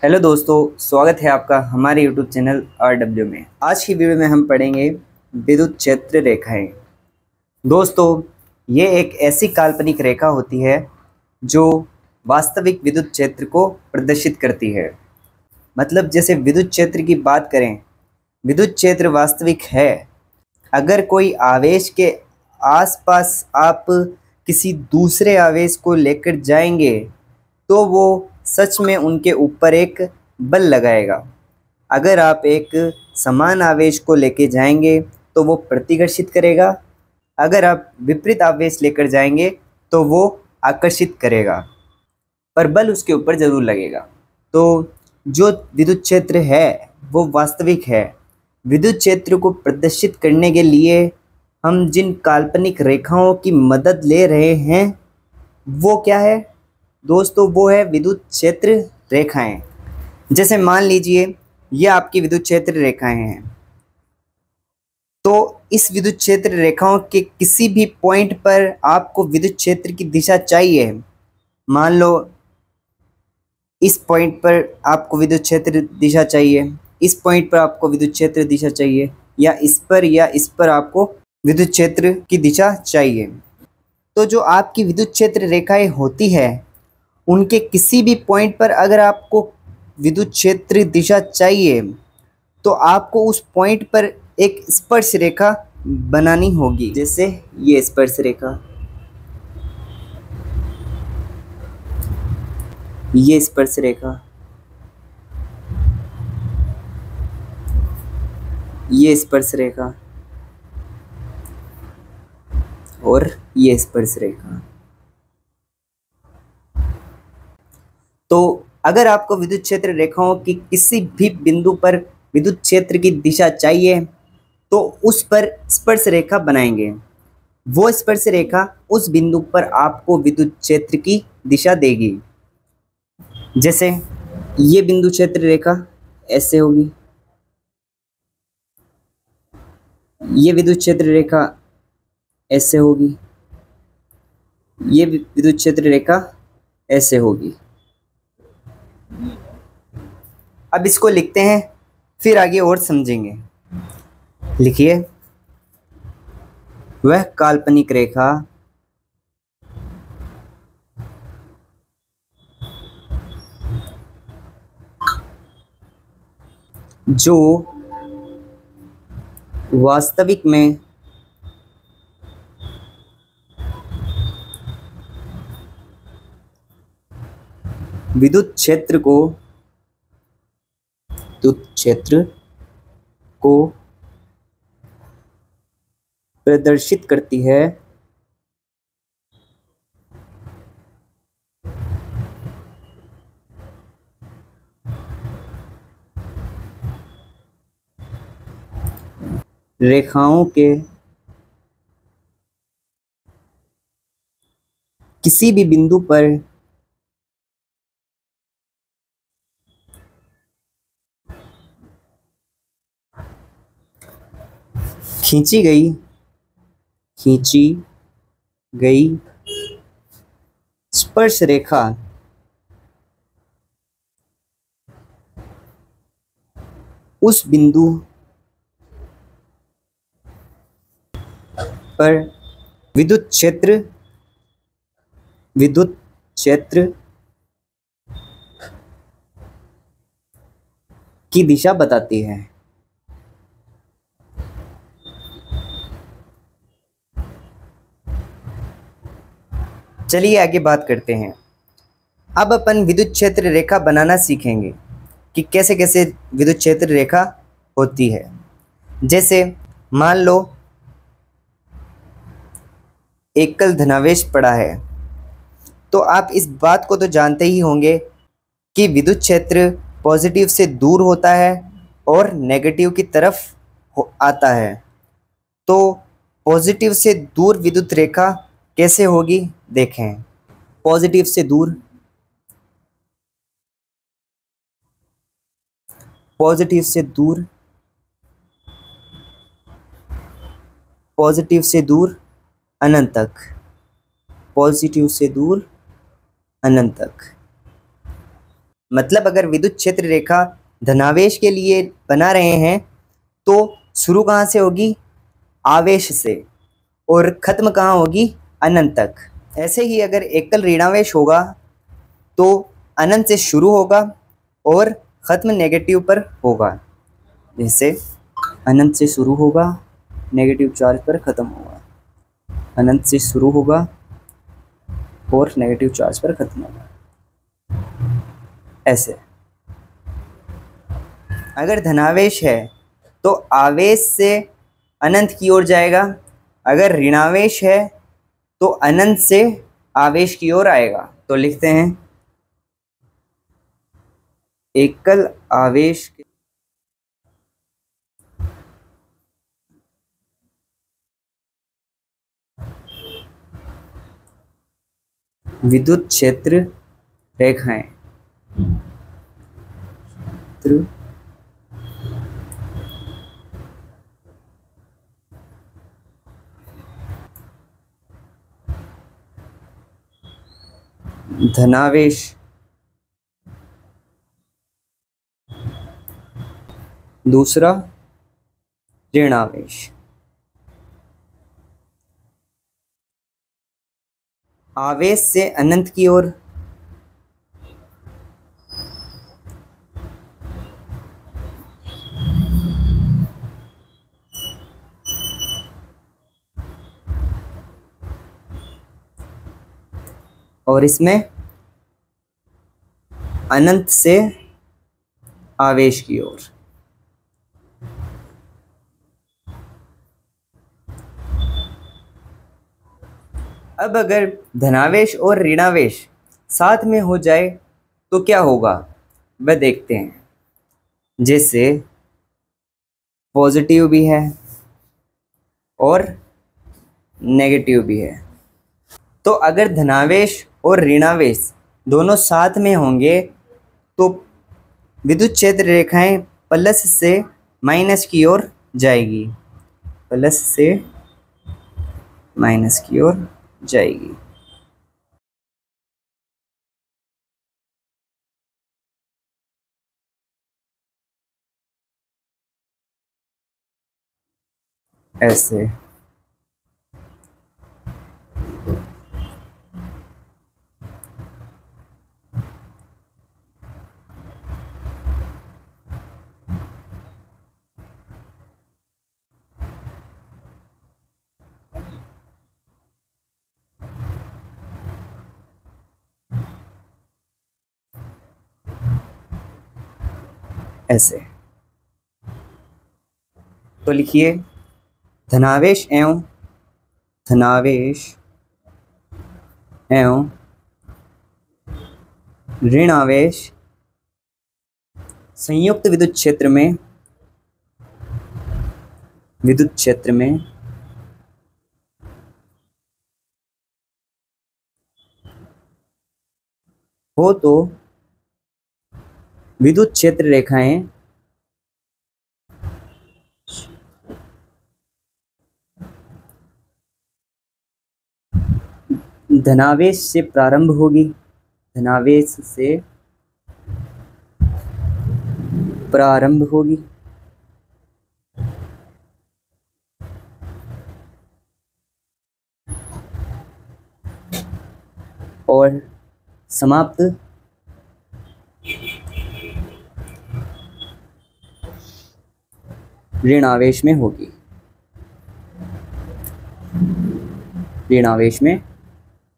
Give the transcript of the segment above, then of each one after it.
Hello दोस्तों, स्वागत है आपका हमारे यूट्यूब चैनल RW में। आज की वीडियो में हम पढ़ेंगे विद्युत क्षेत्र रेखाएं। दोस्तों, ये एक ऐसी काल्पनिक रेखा होती है जो वास्तविक विद्युत क्षेत्र को प्रदर्शित करती है। मतलब जैसे विद्युत क्षेत्र की बात करें, विद्युत क्षेत्र वास्तविक है। अगर कोई आवेश के आसपास आप किसी दूसरे आवेश को लेकर जाएंगे तो वो सच में उनके ऊपर एक बल लगाएगा। अगर आप एक समान आवेश को लेकर जाएंगे तो वो प्रतिकर्षित करेगा। अगर आप विपरीत आवेश लेकर जाएंगे तो वो आकर्षित करेगा, पर बल उसके ऊपर ज़रूर लगेगा। तो जो विद्युत क्षेत्र है वो वास्तविक है। विद्युत क्षेत्र को प्रदर्शित करने के लिए हम जिन काल्पनिक रेखाओं की मदद ले रहे हैं वो क्या है दोस्तों? वो है विद्युत क्षेत्र रेखाएं। जैसे मान लीजिए ये आपकी विद्युत क्षेत्र रेखाएं हैं, तो इस विद्युत क्षेत्र रेखाओं के किसी भी पॉइंट पर आपको विद्युत क्षेत्र की दिशा चाहिए। मान लो इस पॉइंट पर आपको विद्युत क्षेत्र दिशा चाहिए, इस पॉइंट पर आपको विद्युत क्षेत्र दिशा चाहिए, या इस पर आपको विद्युत क्षेत्र की दिशा चाहिए। तो जो आपकी विद्युत क्षेत्र रेखाएं होती है उनके किसी भी पॉइंट पर अगर आपको विद्युत क्षेत्र दिशा चाहिए तो आपको उस पॉइंट पर एक स्पर्श रेखा बनानी होगी। जैसे ये स्पर्श रेखा, ये स्पर्श रेखा, ये स्पर्श रेखा और ये स्पर्श रेखा। तो अगर आपको विद्युत क्षेत्र रेखाओं की किसी भी बिंदु पर विद्युत क्षेत्र की दिशा चाहिए तो उस पर स्पर्श रेखा बनाएंगे। वो स्पर्श रेखा उस बिंदु पर आपको विद्युत क्षेत्र की दिशा देगी। जैसे ये बिंदु क्षेत्र रेखा ऐसे होगी, ये विद्युत क्षेत्र रेखा ऐसे होगी, ये विद्युत क्षेत्र रेखा ऐसे होगी। अब इसको लिखते हैं, फिर आगे और समझेंगे। लिखिए, वह काल्पनिक रेखा जो वास्तविक में विद्युत क्षेत्र को प्रदर्शित करती है, रेखाओं के किसी भी बिंदु पर खींची गई स्पर्श रेखा उस बिंदु पर विद्युत क्षेत्र की दिशा बताती है। चलिए आगे बात करते हैं। अब अपन विद्युत क्षेत्र रेखा बनाना सीखेंगे कि कैसे कैसे विद्युत क्षेत्र रेखा होती है। जैसे मान लो एकल धनावेश पड़ा है, तो आप इस बात को तो जानते ही होंगे कि विद्युत क्षेत्र पॉजिटिव से दूर होता है और नेगेटिव की तरफ आता है। तो पॉजिटिव से दूर विद्युत रेखा कैसे होगी देखें। पॉजिटिव से दूर, पॉजिटिव से दूर, पॉजिटिव से दूर अनंत तक, पॉजिटिव से दूर अनंत तक। मतलब अगर विद्युत क्षेत्र रेखा धनावेश के लिए बना रहे हैं तो शुरू कहाँ से होगी, आवेश से, और खत्म कहाँ होगी, अनंत तक। ऐसे ही अगर एकल ऋणावेश होगा तो अनंत से शुरू होगा और खत्म नेगेटिव पर होगा। जैसे अनंत से शुरू होगा, नेगेटिव चार्ज पर खत्म होगा, अनंत से शुरू होगा और नेगेटिव चार्ज पर खत्म होगा। ऐसे अगर धनावेश है तो आवेश से अनंत की ओर जाएगा, अगर ऋणावेश है तो अनंत से आवेश की ओर आएगा। तो लिखते हैं एकल आवेश विद्युत क्षेत्र रेखाएं धनावेश दूसरा ऋणावेश। आवेश से अनंत की ओर और इसमें अनंत से आवेश की ओर। अब अगर धनावेश और ऋणावेश साथ में हो जाए तो क्या होगा वह देखते हैं। जैसे पॉजिटिव भी है और नेगेटिव भी है, तो अगर धनावेश और ऋणावेश दोनों साथ में होंगे तो विद्युत क्षेत्र रेखाएं प्लस से माइनस की ओर जाएगी, प्लस से माइनस की ओर जाएगी। ऐसे ऐसे तो लिखिए धनावेश एवं ऋणावेश संयुक्त विद्युत क्षेत्र में हो तो विद्युत क्षेत्र रेखाएं धनावेश से प्रारंभ होगी, धनावेश से प्रारंभ होगी और समाप्त ऋणावेश में होगी, ऋणावेश में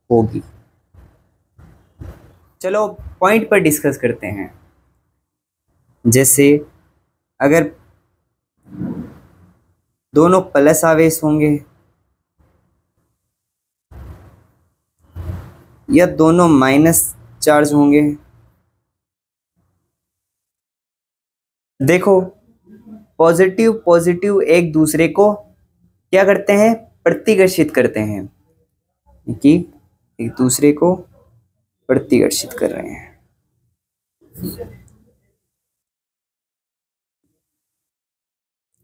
होगी। चलो पॉइंट पर डिस्कस करते हैं। जैसे अगर दोनों प्लस आवेश होंगे या दोनों माइनस चार्ज होंगे। देखो पॉजिटिव पॉजिटिव एक दूसरे को क्या करते हैं, प्रतिकर्षित करते हैं, कि एक दूसरे को प्रतिकर्षित कर रहे हैं।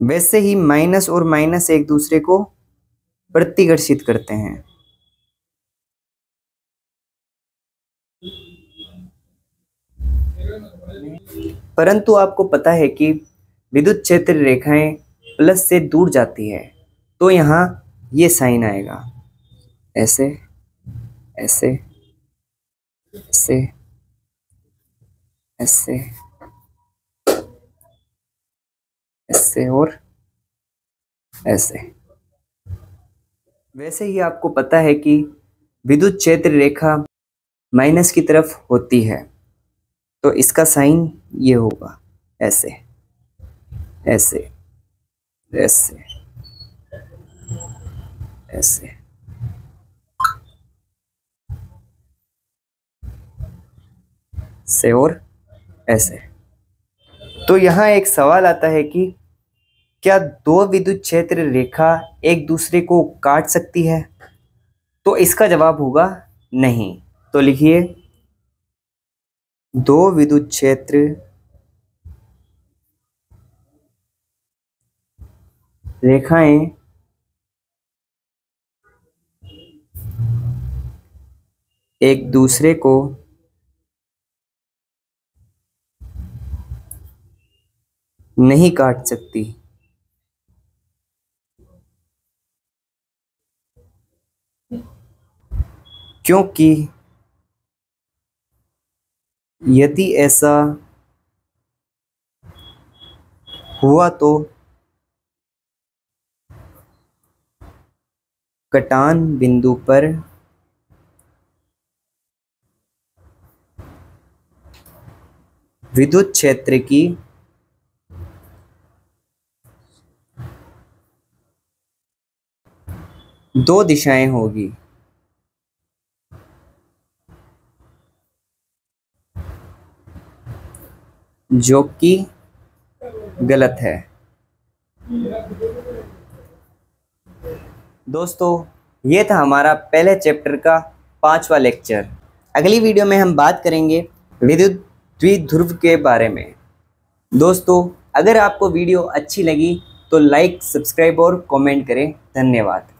वैसे ही माइनस और माइनस एक दूसरे को प्रतिकर्षित करते हैं। परंतु आपको पता है कि विद्युत क्षेत्र रेखाएं प्लस से दूर जाती है, तो यहाँ ये साइन आएगा, ऐसे ऐसे ऐसे ऐसे ऐसे और ऐसे। वैसे ही आपको पता है कि विद्युत क्षेत्र रेखा माइनस की तरफ होती है, तो इसका साइन ये होगा, ऐसे ऐसे ऐसे ऐसे। से और ऐसे। तो यहाँ एक सवाल आता है कि क्या दो विद्युत क्षेत्र रेखा एक दूसरे को काट सकती है? तो इसका जवाब होगा नहीं। तो लिखिए, दो विद्युत क्षेत्र रेखाएं एक दूसरे को नहीं काट सकती। क्योंकि यदि ऐसा हुआ तो कटान बिंदु पर विद्युत क्षेत्र की दो दिशाएं होगी, जो कि गलत है। दोस्तों, ये था हमारा पहले चैप्टर का 5वां लेक्चर। अगली वीडियो में हम बात करेंगे विद्युत द्विध्रुव के बारे में। दोस्तों, अगर आपको वीडियो अच्छी लगी तो लाइक, सब्सक्राइब और कमेंट करें। धन्यवाद।